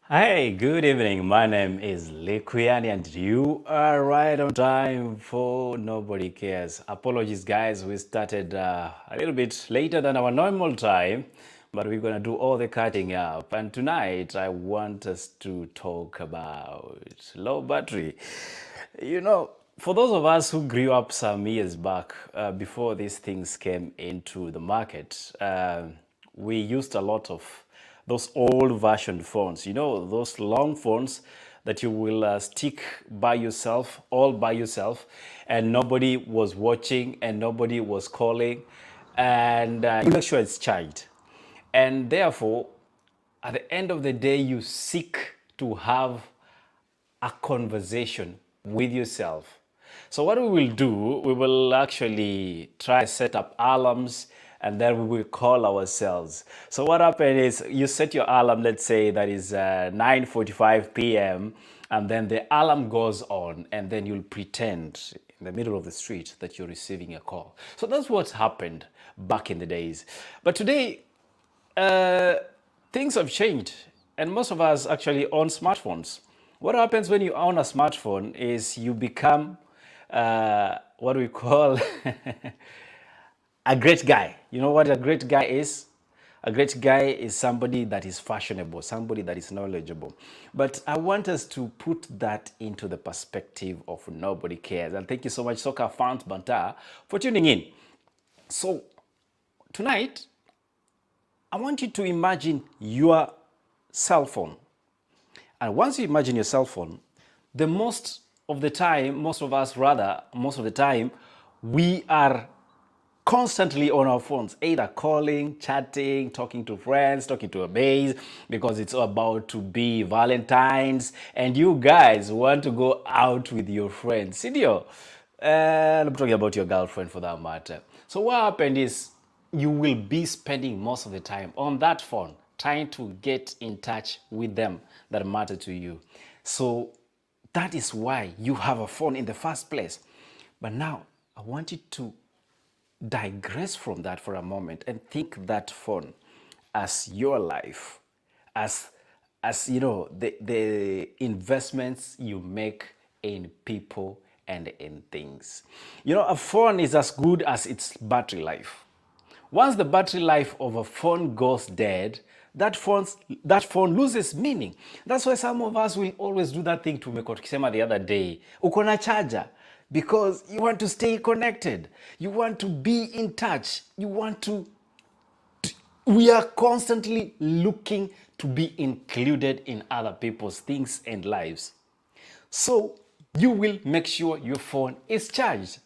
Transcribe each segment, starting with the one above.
Hi, good evening. My name is Liquiani and you are right on time for Nobody Cares. Apologies, guys. We started a little bit later than our normal time, but we're going to do all the catching up. And tonight, I want us to talk about low battery. For those of us who grew up some years back, before these things came into the market, we used a lot of those old version phones, those long phones that you will stick by yourself, all by yourself, and nobody was watching and nobody was calling, and you make sure it's charged. And therefore, at the end of the day, you seek to have a conversation with yourself. So what we will do, we will actually try to set up alarms and then we will call ourselves. So what happens is you set your alarm, let's say that is 9:45 p.m. and then the alarm goes on and then you'll pretend in the middle of the street that you're receiving a call. So that's what happened back in the days. But today, uh, things have changed, and most of us actually own smartphones. What happens when you own a smartphone is you become what we call a great guy. You know what a great guy is? A great guy is somebody that is fashionable, somebody that is knowledgeable. But I want us to put that into the perspective of nobody cares. And thank you so much, Soccer Fans Banter, for tuning in. So tonight, I want you to imagine your cell phone. And once you imagine your cell phone, the most of the time, most of the time, we are constantly on our phones, either calling, chatting, talking to friends, talking to a base, because it's about to be Valentine's, and you guys want to go out with your friends. Sidio? And I'm talking about your girlfriend for that matter. So what happened is you will be spending most of the time on that phone trying to get in touch with them that matter to you. So that is why you have a phone in the first place. But now I want you to digress from that for a moment and think that phone as your life, as the investments you make in people and in things. A phone is as good as its battery life. Once the battery life of a phone goes dead, that phone loses meaning. That's why some of us will always do that thing tumekuwa tukisema the other day. Uko na charger because you want to stay connected. You want to be in touch. We are constantly looking to be included in other people's things and lives. So you will make sure your phone is charged.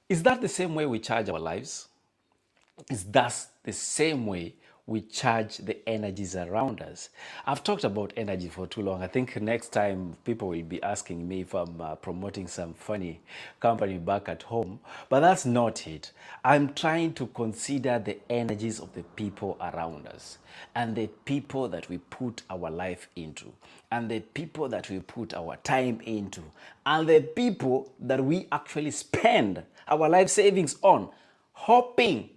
Is that the same way we charge our lives? Is that the same way we charge the energies around us? I've talked about energy for too long. I think next time people will be asking me if I'm promoting some funny company back at home, but that's not it. I'm trying to consider the energies of the people around us and the people that we put our life into and the people that we put our time into and the people that we actually spend our life savings on, hoping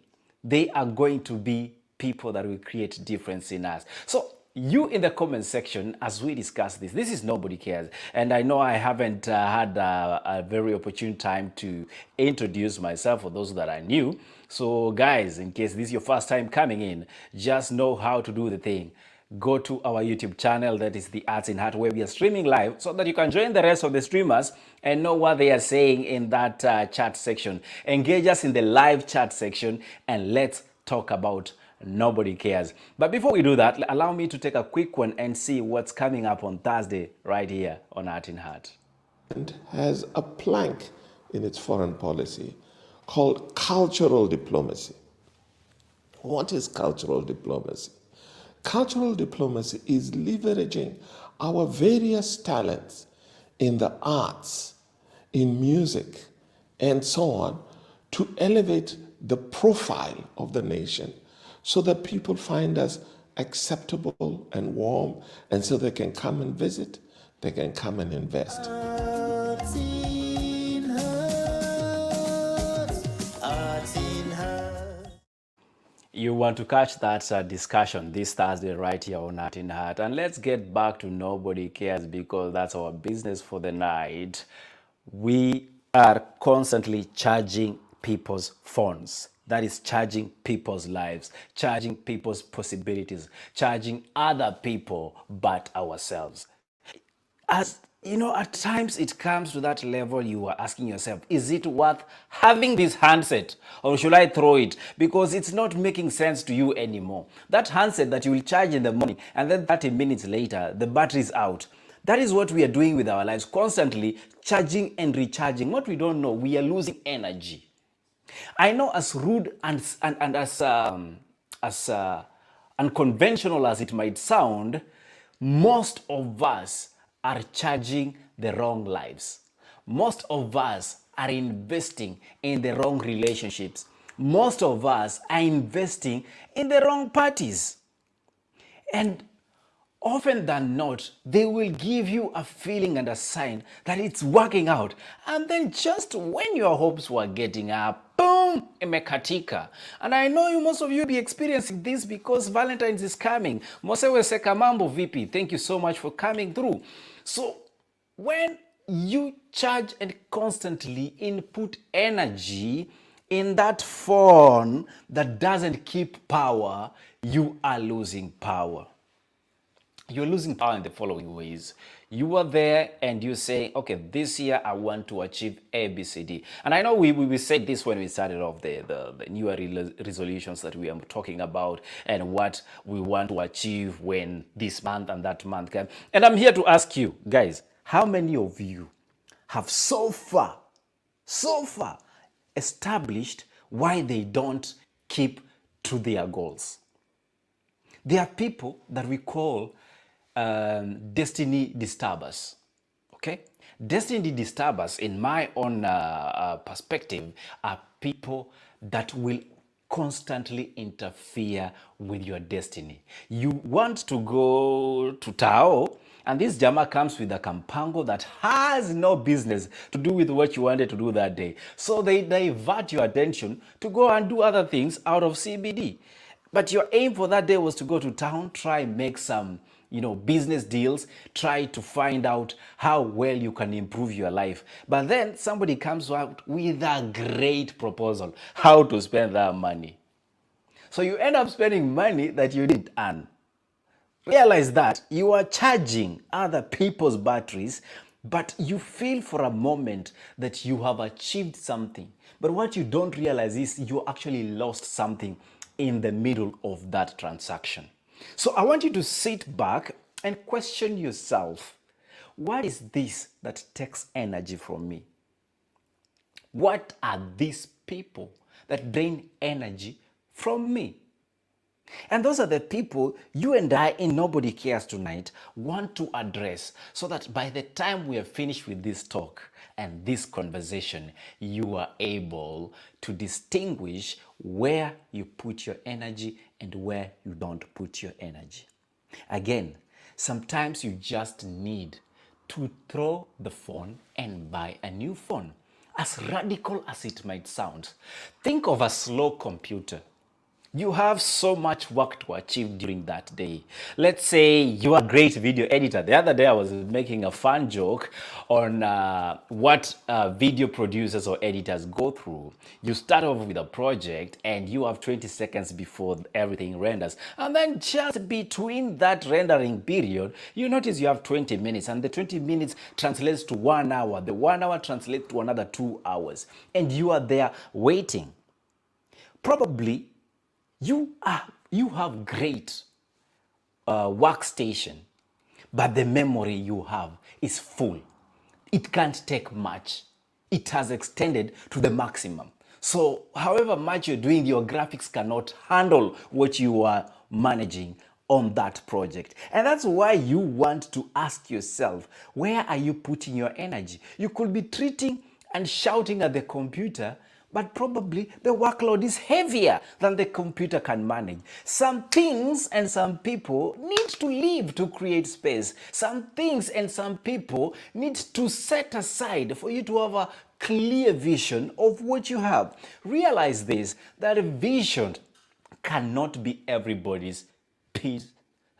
they are going to be people that will create difference in us. So you in the comment section, as we discuss this is Nobody Cares, and I know I haven't had a very opportune time to introduce myself for those that are new. So guys, in case this is your first time coming in, just know how to do the thing. Go to our YouTube channel, that is the Arts in Heart, where we are streaming live, so that you can join the rest of the streamers and know what they are saying in that chat section. Engage us in the live chat section and let's talk about Nobody Cares. But before we do that, allow me to take a quick one and see what's coming up on Thursday right here on Art in Heart. Has a plank in its foreign policy called cultural diplomacy. What is cultural diplomacy? Cultural diplomacy is leveraging our various talents in the arts, in music, and so on to elevate the profile of the nation so that people find us acceptable and warm, and so they can come and visit, they can come and invest. You want to catch that discussion this Thursday right here on Heart in Heart. And let's get back to Nobody Cares, because that's our business for the night. We are constantly charging people's phones. That is charging people's lives, charging people's possibilities, charging other people but ourselves. As you know, at times it comes to that level you are asking yourself, is it worth having this handset or should I throw it? Because it's not making sense to you anymore. That handset that you will charge in the morning and then 30 minutes later, the battery is out. That is what we are doing with our lives, constantly charging and recharging. What we don't know, we are losing energy. I know, as rude and as unconventional as it might sound, most of us are charging the wrong lives. Most of us are investing in the wrong relationships. Most of us are investing in the wrong parties. And often than not, they will give you a feeling and a sign that it's working out. And then just when your hopes were getting up, boom, imekatika. And I know most of you will be experiencing this because Valentine's is coming. Mosewe Seka mambo vipi. Thank you so much for coming through. So when you charge and constantly input energy in that phone that doesn't keep power, you are losing power. You're losing power in the following ways. You are there and you say, okay, this year I want to achieve A, B, C, D. And I know we said this when we started off the New Year resolutions that we are talking about and what we want to achieve when this month and that month can. And I'm here to ask you, guys, how many of you have so far established why they don't keep to their goals? There are people that we call destiny disturbers. Okay? Destiny disturbers, in my own perspective, are people that will constantly interfere with your destiny. You want to go to Tao, and this Jama comes with a Kampango that has no business to do with what you wanted to do that day. So they divert your attention to go and do other things out of CBD. But your aim for that day was to go to town, try make some, business deals, try to find out how well you can improve your life. But then somebody comes out with a great proposal, how to spend that money. So you end up spending money that you didn't earn. Realize that you are charging other people's batteries, but you feel for a moment that you have achieved something. But what you don't realize is you actually lost something in the middle of that transaction. So I want you to sit back and question yourself, what is this that takes energy from me? What are these people that drain energy from me? And those are the people you and I in Nobody Cares tonight want to address, so that by the time we are finished with this talk and this conversation, you are able to distinguish where you put your energy and where you don't put your energy. Again, sometimes you just need to throw the phone and buy a new phone. As radical as it might sound, think of a slow computer. You have so much work to achieve during that day. Let's say you are a great video editor. The other day I was making a fun joke on what video producers or editors go through. You start off with a project and you have 20 seconds before everything renders. And then just between that rendering period, you notice you have 20 minutes, and the 20 minutes translates to 1 hour. The 1 hour translates to another 2 hours. And you are there waiting. Probably you have great workstation, but the memory you have is full. It can't take much. It has extended to the maximum. So however much you're doing, your graphics cannot handle what you are managing on that project. And that's why you want to ask yourself, where are you putting your energy? You could be treating and shouting at the computer, but probably the workload is heavier than the computer can manage. Some things and some people need to leave to create space. Some things and some people need to set aside for you to have a clear vision of what you have. Realize this, that a vision cannot be everybody's piece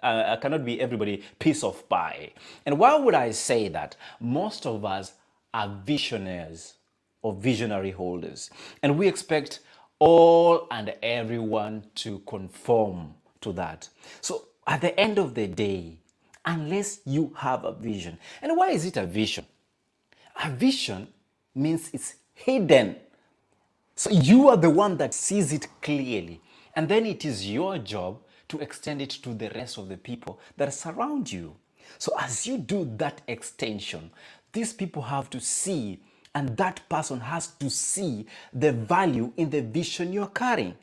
cannot be everybody piece of pie. And why would I say that? Most of us are visionaries or visionary holders, and we expect all and everyone to conform to that. So at the end of the day, unless you have a vision, and why is it a vision? A vision means it's hidden. So you are the one that sees it clearly. And then it is your job to extend it to the rest of the people that surround you. So as you do that extension, these people have to see, and that person has to see the value in the vision you're carrying.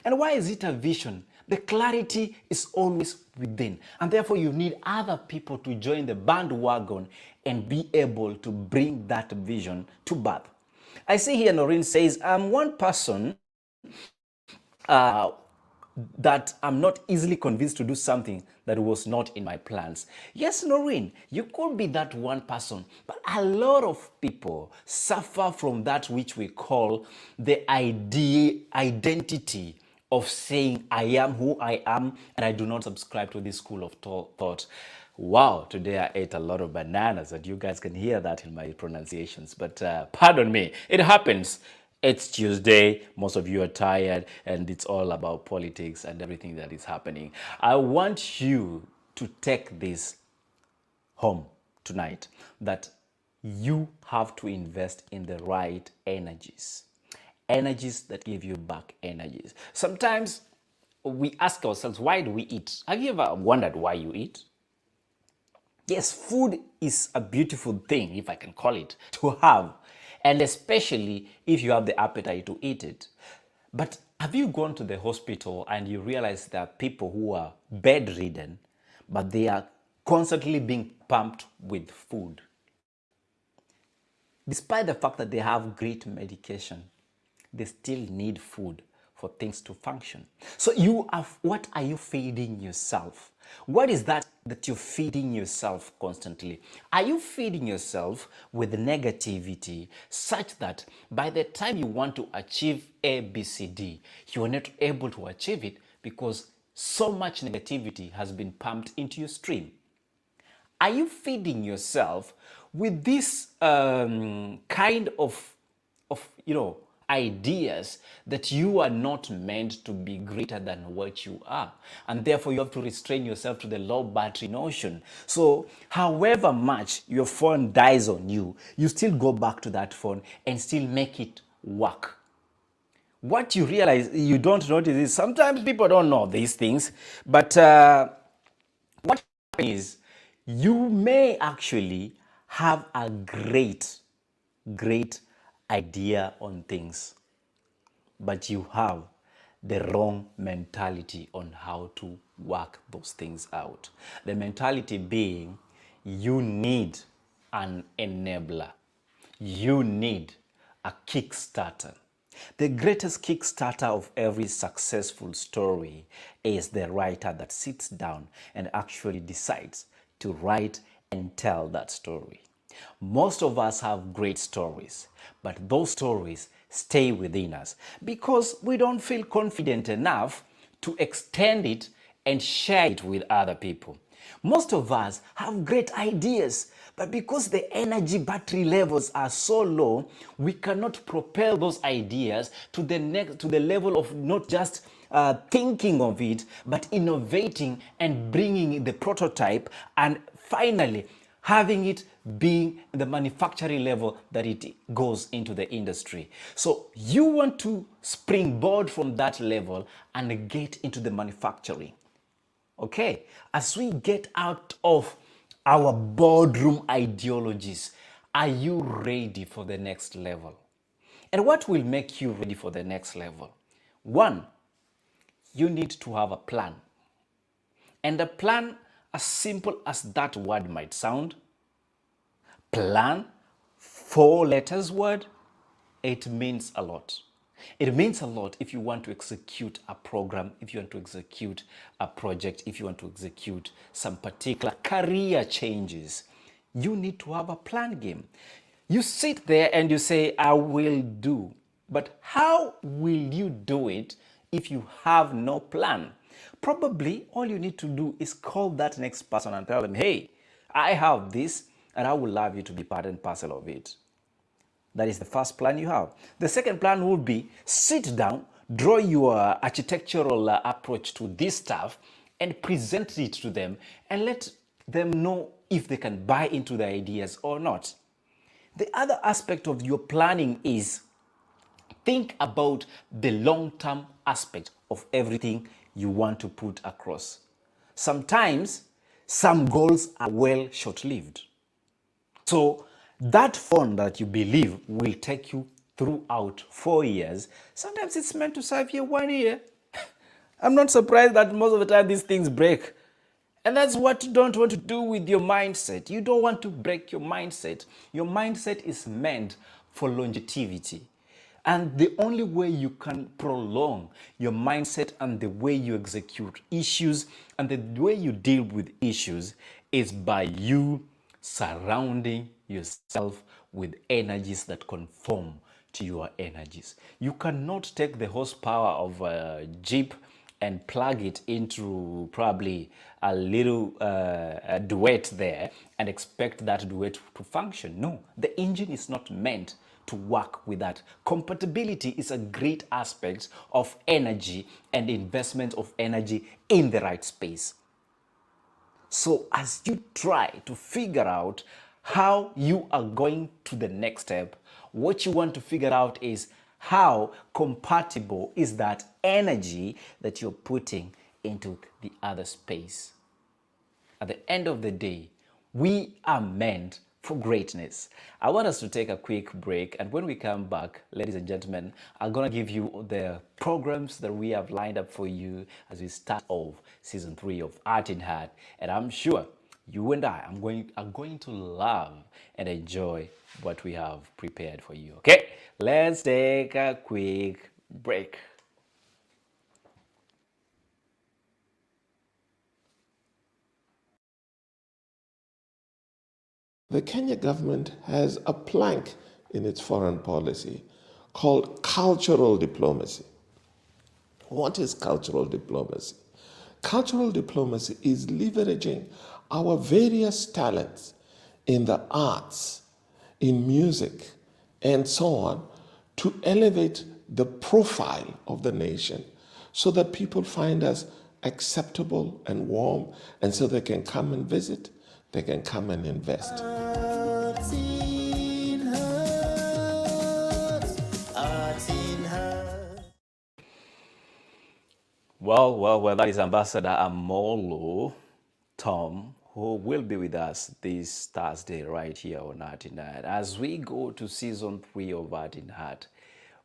And why is it a vision? The clarity is always within. And therefore, you need other people to join the bandwagon and be able to bring that vision to birth. I see here Noreen says, I'm one person that I'm not easily convinced to do something that was not in my plans. Yes, Noreen, you could be that one person, but a lot of people suffer from that which we call the identity of saying, I am who I am, and I do not subscribe to this school of thought. Wow, today I ate a lot of bananas, and you guys can hear that in my pronunciations, but pardon me, it happens. It's Tuesday, most of you are tired, and it's all about politics and everything that is happening. I want you to take this home tonight, that you have to invest in the right energies. Energies that give you back energies. Sometimes we ask ourselves, why do we eat? Have you ever wondered why you eat? Yes, food is a beautiful thing, if I can call it, to have, and especially if you have the appetite to eat it. But have you gone to the hospital and you realize there are people who are bedridden, but they are constantly being pumped with food, despite the fact that they have great medication? They still need food for things to function. So what are you feeding yourself? What is that you're feeding yourself constantly? Are you feeding yourself with negativity such that by the time you want to achieve A, B, C, D, you are not able to achieve it because so much negativity has been pumped into your stream? Are you feeding yourself with this kind of ideas that you are not meant to be greater than what you are, and therefore you have to restrain yourself to the low battery notion? So however much your phone dies on you, you still go back to that phone and still make it work. What you realize you don't notice is sometimes people don't know these things, but what happens is you may actually have a great idea on things, but you have the wrong mentality on how to work those things out. The mentality being, you need an enabler. You need a kickstarter. The greatest kickstarter of every successful story is the writer that sits down and actually decides to write and tell that story. Most of us have great stories, but those stories stay within us because we don't feel confident enough to extend it and share it with other people. Most of us have great ideas, but because the energy battery levels are so low, we cannot propel those ideas to the level of not just thinking of it, but innovating and bringing the prototype, and finally having it being the manufacturing level that it goes into the industry. So you want to springboard from that level and get into the manufacturing. Okay, as we get out of our boardroom ideologies, are you ready for the next level? And what will make you ready for the next level? One, you need to have a plan. And a plan, as simple as that word might sound, plan, 4 letters word, it means a lot. It means a lot if you want to execute a program, if you want to execute a project, if you want to execute some particular career changes. You need to have a plan game. You sit there and you say, I will do. But how will you do it if you have no plan. Probably all you need to do is call that next person and tell them, hey, I have this and I would love you to be part and parcel of it. That is the first plan you have. The second plan would be sit down, draw your architectural approach to this stuff and present it to them and let them know if they can buy into the ideas or not. The other aspect of your planning is think about the long-term aspect of everything you want to put across. Sometimes some goals are well short-lived. So that fund that you believe will take you throughout 4 years, sometimes it's meant to serve you 1 year. I'm not surprised that most of the time these things break. And that's what you don't want to do with your mindset. You don't want to break your mindset. Your mindset is meant for longevity. And the only way you can prolong your mindset and the way you execute issues and the way you deal with issues is by you surrounding yourself with energies that conform to your energies. You cannot take the horsepower of a Jeep and plug it into probably a little a duet there and expect that duet to function. No, the engine is not meant to work with that. Compatibility is a great aspect of energy and investment of energy in the right space. So as you try to figure out how you are going to the next step, what you want to figure out is how compatible is that energy that you're putting into the other space. At the end of the day, we are meant for greatness. I want us to take a quick break, and when we come back, ladies and gentlemen, I'm gonna give you the programs that we have lined up for you as we start off season 3 of Art in Heart, and I'm sure you and I are going to love and enjoy what we have prepared for you. Okay, let's take a quick break. The Kenya government has a plank in its foreign policy called cultural diplomacy. What is cultural diplomacy? Cultural diplomacy is leveraging our various talents in the arts, in music, and so on to elevate the profile of the nation so that people find us acceptable and warm, and so they can come and visit, they can come and invest. Well, that is Ambassador Amolo Tom, who will be with us this Thursday right here on Art in Heart. As we go to season 3 of Art in Heart,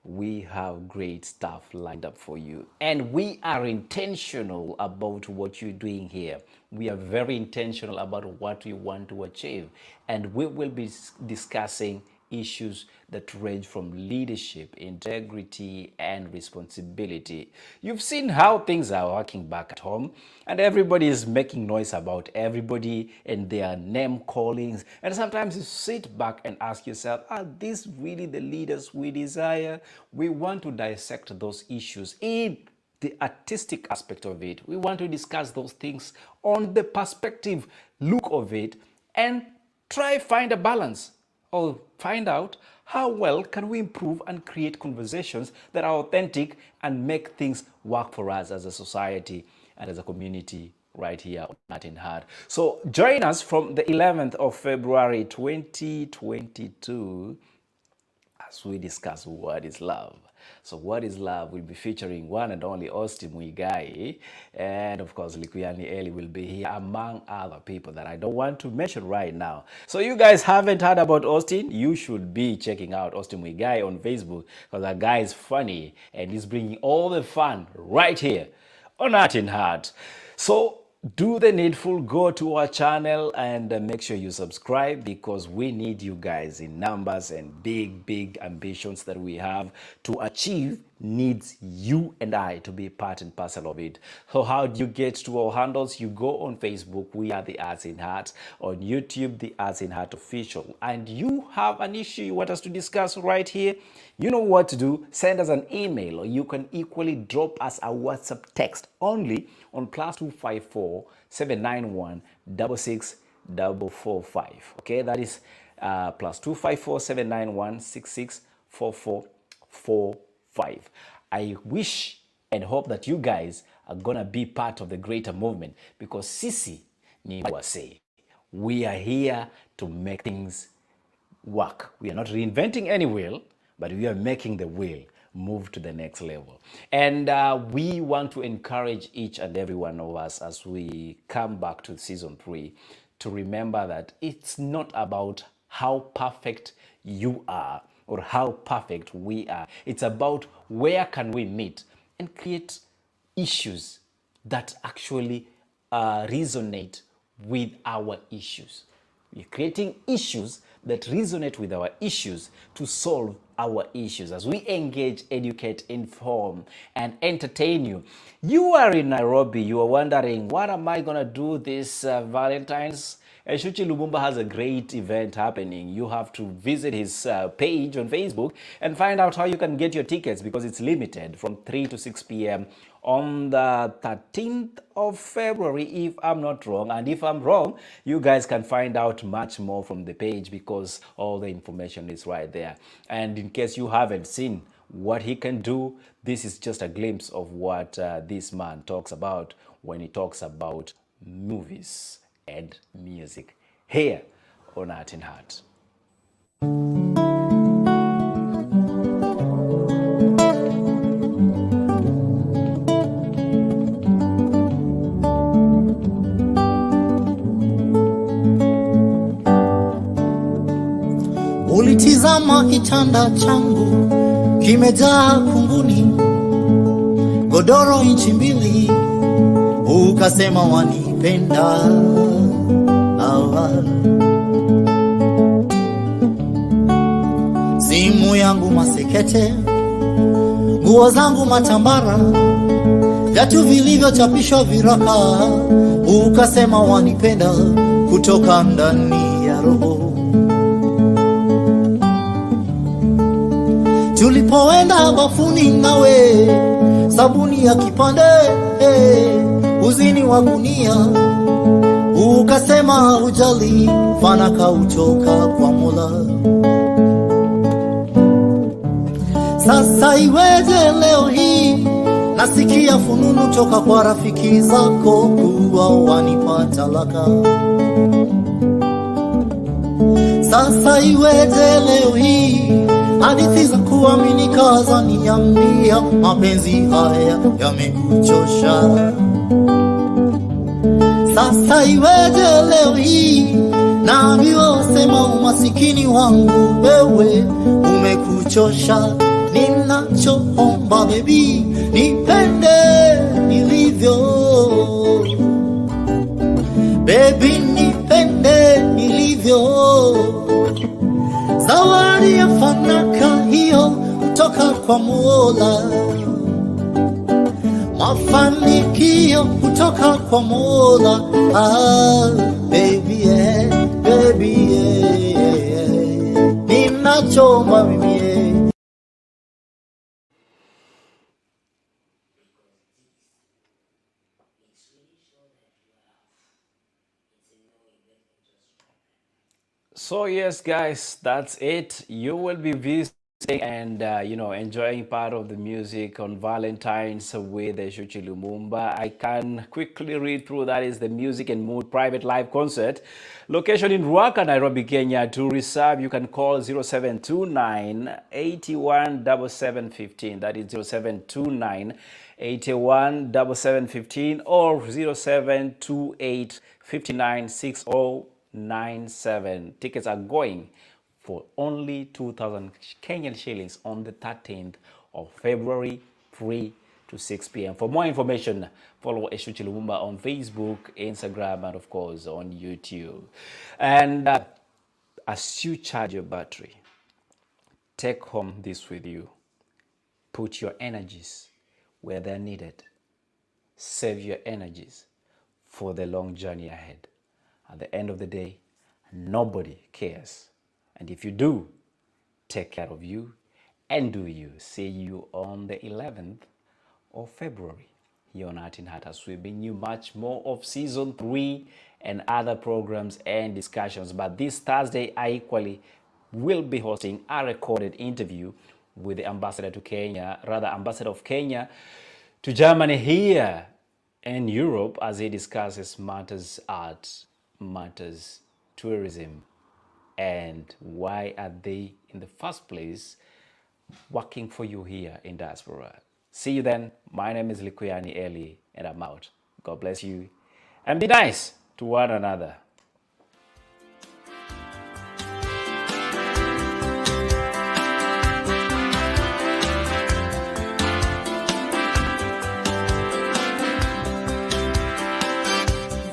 we have great stuff lined up for you. And we are intentional about what you're doing here. We are very intentional about what we want to achieve. And we will be discussing issues that range from leadership, integrity, and responsibility. You've seen how things are working back at home, and everybody is making noise about everybody and their name callings. And sometimes you sit back and ask yourself, are these really the leaders we desire? We want to dissect those issues in the artistic aspect of it. We want to discuss those things on the perspective look of it and try find a balance, or find out how well can we improve and create conversations that are authentic and make things work for us as a society and as a community right here on Art in Heart. So join us from the 11th of February 2022 as we discuss what is love. So what is love will be featuring one and only Austin Muigai, and of course Likuyani Eli will be here among other people that I don't want to mention right now. So you guys haven't heard about Austin, you should be checking out Austin Muigai on Facebook, because that guy is funny and he's bringing all the fun right here on Art in Heart. So do the needful, go to our channel and make sure you subscribe, because we need you guys in numbers and big ambitions that we have to achieve needs you and I to be part and parcel of it. So how do you get to our handles? You go on Facebook, we are the Arts in Heart. On YouTube, the Arts in Heart Official. And you have an issue you want us to discuss right here, you know what to do. Send us an email, or you can equally drop us a WhatsApp text only on +254 791 66445. Okay, that is +254 791 664445. I wish and hope that you guys are gonna be part of the greater movement, because sisi ni wase. We are here to make things work. We are not reinventing any wheel, but we are making the wheel move to the next level. And we want to encourage each and every one of us as we come back to season 3 to remember that it's not about how perfect you are or how perfect we are. It's about where can we meet and create issues that actually resonate with our issues. We're creating issues that resonate with our issues to solve our issues as we engage, educate, inform, and entertain you. You are in Nairobi, you are wondering, what am I going to do this Valentine's? Shuchi Lumumba has a great event happening. You have to visit his page on Facebook and find out how you can get your tickets, because it's limited from 3 to 6 p.m. on the 13th of February, if I'm not wrong. And if I'm wrong, you guys can find out much more from the page, because all the information is right there. And in case you haven't seen what he can do, this is just a glimpse of what this man talks about when he talks about movies and music here on Art in Heart. Ulitizama kitanda changu kimejaa kunguni, godoro inchi mbili, ukasema wanipenda. Simu yangu masekete, nguo zangu matambara, viatu vilivyochapishwa viraka, ukasema wanipenda kutoka ndani ya roho. Tulipoenda bafuni nawe, sabuni ya kipande, uzini wa gunia, ukasema ujali, fanaka uchoka kwa Mola. Sasa iweje leo hii nasikia fununu toka kwa rafiki zako kuwa wanipa talaka? Sasa iweje leo hii hadithi za kuaminika zaniambia mapenzi haya yamekuchosha? Sasa iweje leo hii naambiwa sema umasikini wangu wewe umekuchosha? Ninachoomba baby, nipende nilivyo. Baby nipende nilivyo. Zawadi ya fanaka hiyo kutoka kwa Mola, mafanikio kutoka kwa Mola. Baby yeah, baby yeah. Ninachoomba mimi So yes, guys, that's it. You will be visiting and enjoying part of the music on Valentine's with Shuchi Lumumba. I can quickly read through. That is the Music and Mood private live concert. Location in Ruaka, Nairobi, Kenya. To reserve, you can call 0729 81 7715. That is 0729 81 7715 or 0728 59 6097. Tickets are going for only 2,000 Kenyan shillings on the 13th of February, 3 to 6 p.m. For more information, follow Shuchi Lumumba on Facebook, Instagram, and of course on YouTube. And as you charge your battery, take home this with you. Put your energies where they're needed. Save your energies for the long journey ahead. At the end of the day, nobody cares. And if you do, take care of you and do you. See you on the 11th of February here on Heart in Heart as we bring you much more of season 3 and other programs and discussions. But this Thursday, I equally will be hosting a recorded interview with the ambassador of Kenya to Germany here in Europe as he discusses matters art, matters tourism, and why are they in the first place working for you here in diaspora. See you then. My name is Likuyani Eli and I'm out. God bless you and be nice to one another.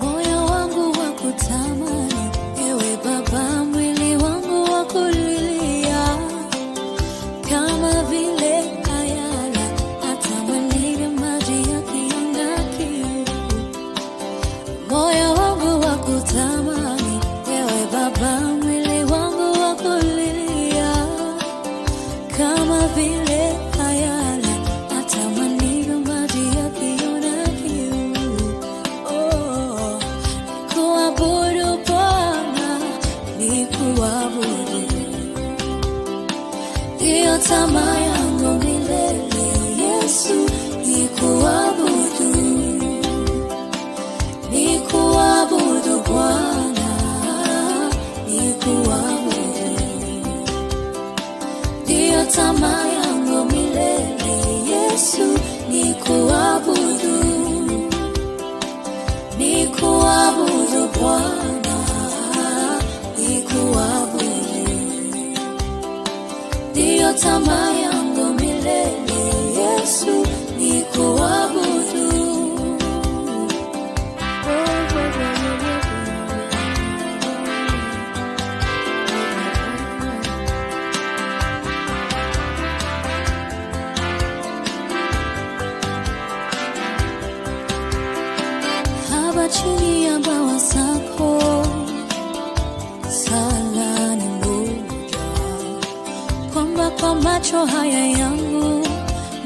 Moyo wangu wa kutamani, ewe Baba, mwili wangu wa kulilia, kama vile ayala atamani maji yakienda kiu. Moyo wangu wa kutamani, ewe Baba, mwili wangu wa kulilia, kama vile ayala atamani maji yakienda kiu. Oh, kuabudu Bwana ni kuabudu, ndiyo tamaa yangu milele. Yesu ni kuabudu, ni kuabudu Bwana, ni kuabudu, ndiyo tamaa yangu milele. Yesu ni kuabudu, ni kuabudu Bwana, ni kuabudu, ndiyo tamaa yangu milele. Yesu ni kuabudu. Haba chini ya bawa zako, sala ni moja, kwamba kwa macho haya yangu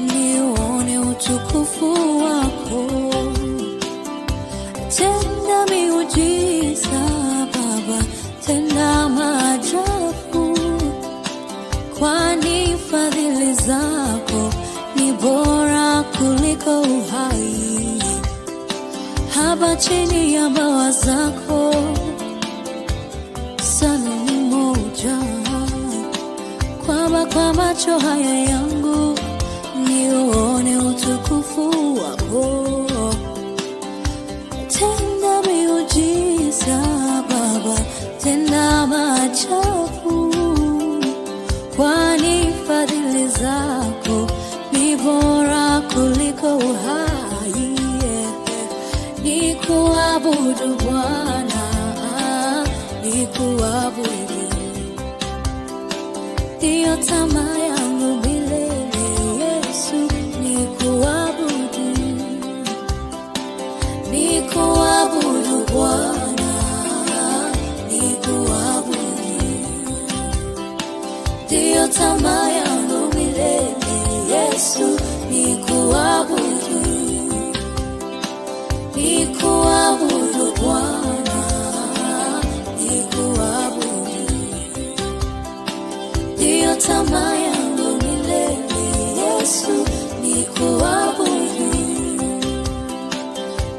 nione utukufu wako. Tenda miujiza Baba, tenda maajabu, kwani fadhili zako ni bora kuliko uhai. Haba chini ya bawa zako, sala ni moja, kwamba kwa macho haya yangu nione utukufu wako. Tenda miujiza Baba, tenda maajabu, kwani fadhili zako ni bora kuliko uhai. Ni kuabudu Bwana, ni kuabudu, ndiyo tamaa yangu milele. Yesu ni kuabudu, ni kuabudu Bwana, ni kuabudu, ndiyo tamaa yangu milele. Yesu ni kuabudu, ni kuabudu Bwana, ni kuabudu, ndiyo tamaa yangu milele. Yesu ni kuabudu,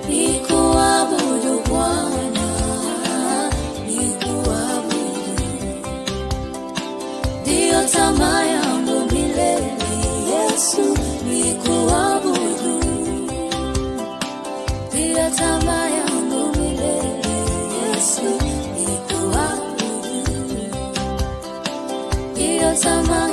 ni kuabudu Bwana, ni kuabudu, ndiyo tamaa yangu milele. Yesu ni kuabudu, ndiyo tamaa yangu milele. Yesu ni kuabudu, ndiyo tamaa